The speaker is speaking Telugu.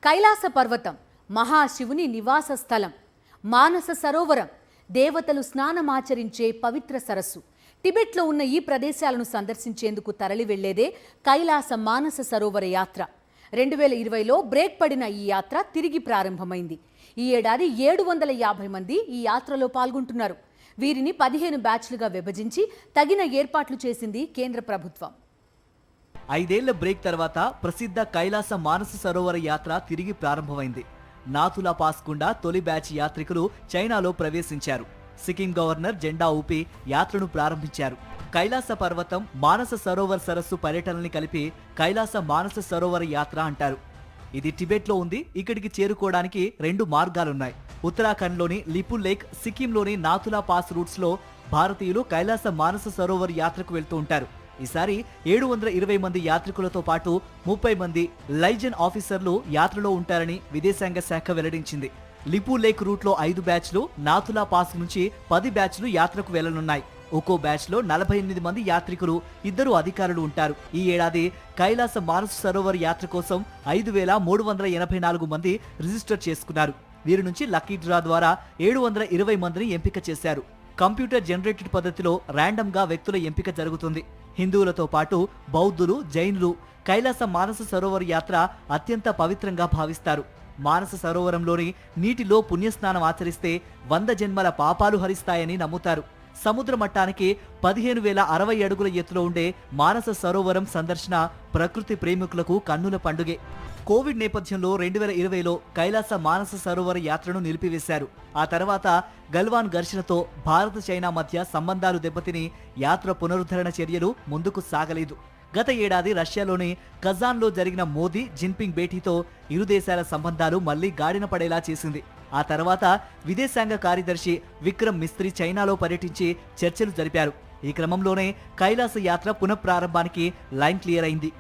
కైలాస పర్వతం మహాశివుని నివాస స్థలం, మానస సరోవరం, దేవతలు స్నానమాచరించే పవిత్ర సరస్సు. టిబెట్లో ఉన్న ఈ ప్రదేశాలను సందర్శించేందుకు తరలి వెళ్లేదే కైలాస మానస సరోవర యాత్ర. 2020లో బ్రేక్ పడిన ఈ యాత్ర తిరిగి ప్రారంభమైంది. ఈ ఏడాది 750 మంది ఈ యాత్రలో పాల్గొంటున్నారు. వీరిని 15 బ్యాచ్లుగా విభజించి తగిన ఏర్పాట్లు చేసింది కేంద్ర ప్రభుత్వం. 5 ఏళ్ల బ్రేక్ తర్వాత ప్రసిద్ధ కైలాస మానస సరోవర యాత్ర తిరిగి ప్రారంభమైంది. నాథులా పాస్ గుండా తొలి బ్యాచ్ యాత్రికులు చైనాలో ప్రవేశించారు. సిక్కిం గవర్నర్ జెండా ఊపి యాత్రను ప్రారంభించారు. కైలాస పర్వతం మానస సరోవర్ సరస్సు పర్యటనని కలిపి కైలాస మానస సరోవర యాత్ర అంటారు. ఇది టిబెట్లో ఉంది. ఇక్కడికి చేరుకోవడానికి 2 మార్గాలున్నాయి. ఉత్తరాఖండ్లోని లిపుల్ లేక్, సిక్కింలోని నాథులా పాస్ రూట్స్ లో భారతీయులు కైలాస మానస సరోవర్ యాత్రకు వెళ్తూ ఉంటారు. ఈసారి 720 మంది యాత్రికులతో పాటు 30 మంది లైజన్ ఆఫీసర్లు యాత్రలో ఉంటారని విదేశాంగ శాఖ వెల్లడించింది. లిపు లేక్ రూట్లో 5 బ్యాచ్లు, నాథులా పాస్ నుంచి 10 బ్యాచ్లు యాత్రకు వెళ్లనున్నాయి. ఒక్కో బ్యాచ్ లో 48 మంది యాత్రికులు, 2 అధికారులు ఉంటారు. ఈ ఏడాది కైలాస మానస సరోవర్ యాత్ర కోసం 5384 మంది రిజిస్టర్ చేసుకున్నారు. వీరి నుంచి లక్కీ డ్రా ద్వారా 720 మందిని ఎంపిక చేశారు. కంప్యూటర్ జనరేటెడ్ పద్ధతిలో ర్యాండమ్ గా వ్యక్తుల ఎంపిక జరుగుతుంది. హిందువులతో పాటు బౌద్ధులు, జైనులు కైలాస మానస సరోవర్ యాత్ర అత్యంత పవిత్రంగా భావిస్తారు. మానస సరోవరంలోని నీటిలో పుణ్యస్నానం ఆచరిస్తే 100 జన్మల పాపాలు హరిస్తాయని నమ్ముతారు. సముద్ర మట్టానికి 15,060 అడుగుల ఎత్తులో ఉండే మానస సరోవరం సందర్శన ప్రకృతి ప్రేమికులకు కన్నుల పండుగే. కోవిడ్ నేపథ్యంలో 2020లో కైలాస మానస సరోవర యాత్రను నిలిపివేశారు. ఆ తర్వాత గల్వాన్ ఘర్షణతో భారత్ చైనా మధ్య సంబంధాలు దెబ్బతిని యాత్ర పునరుద్ధరణ చర్యలు ముందుకు సాగలేదు. గత ఏడాది రష్యాలోని కజాన్లో జరిగిన మోదీ జిన్పింగ్ భేటీతో ఇరు దేశాల సంబంధాలు మళ్లీ గాడిన పడేలా చేసింది. ఆ తర్వాత విదేశాంగ కార్యదర్శి విక్రమ్ మిస్త్రీ చైనాలో పర్యటించి చర్చలు జరిపారు. ఈ క్రమంలోనే కైలాస యాత్ర పునఃప్రారంభానికి లైన్ క్లియర్ అయింది.